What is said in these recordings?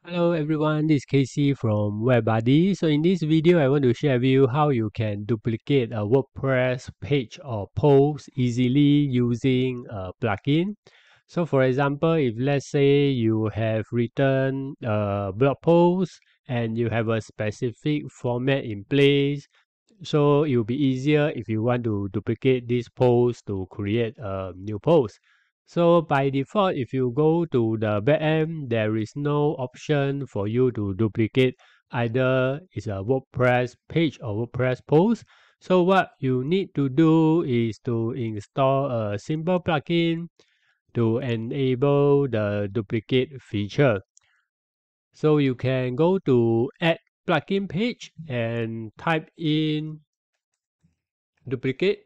Hello everyone, this is Casey from WebBuddy. So in this video, I want to share with you how you can duplicate a WordPress page or post easily using a plugin. So for example, if let's say you have written a blog post and you have a specific format in place, so it will be easier if you want to duplicate this post to create a new post. So by default, if you go to the backend, there is no option for you to duplicate either it's a WordPress page or WordPress post. So what you need to do is to install a simple plugin to enable the duplicate feature. So you can go to add plugin page and type in duplicate,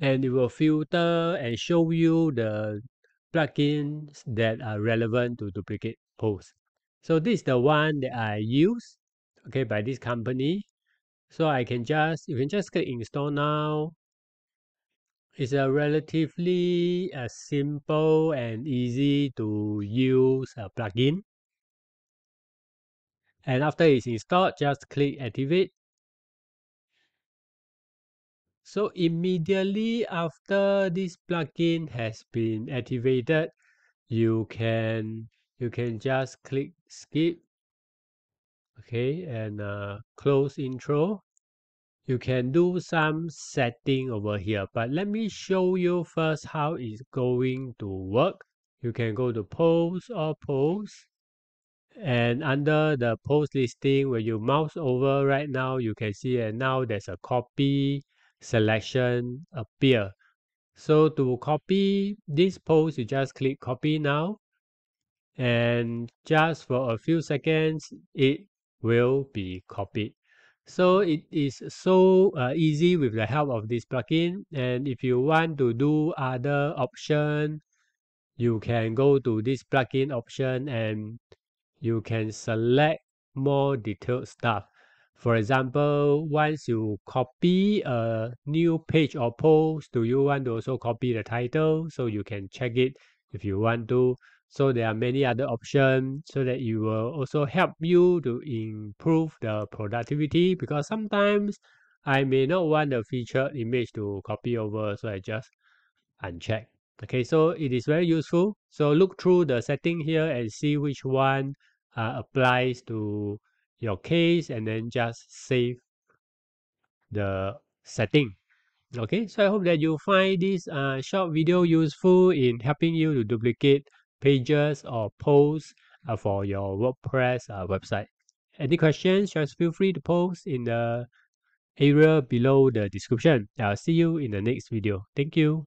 and it will filter and show you the plugins that are relevant to duplicate posts. So this is the one that I use, okay, by this company. So you can just click install now. It's a relatively simple and easy to use plugin. And after it's installed, just click activate. So immediately after this plugin has been activated, you can just click skip, okay, and close intro. You can do some setting over here, but let me show you first how it's going to work. You can go to post or post, and under the post listing, when you mouse over right now, you can see and now there's a copy selection appear. So to copy this post, you just click copy now, and just for a few seconds it will be copied. So it is so easy with the help of this plugin. And if you want to do other option, you can go to this plugin option and you can select more detailed stuff. For example, once you copy a new page or post, do you want to also copy the title? So you can check it if you want to. So there are many other options so that it will also help you to improve the productivity, because sometimes I may not want the featured image to copy over, so I just uncheck. Okay, so it is very useful. So look through the setting here and see which one applies to your case, and then just save the setting. Okay, so I hope that you find this short video useful in helping you to duplicate pages or posts for your WordPress website. Any questions, just feel free to post in the area below the description. I'll see you in the next video. Thank you.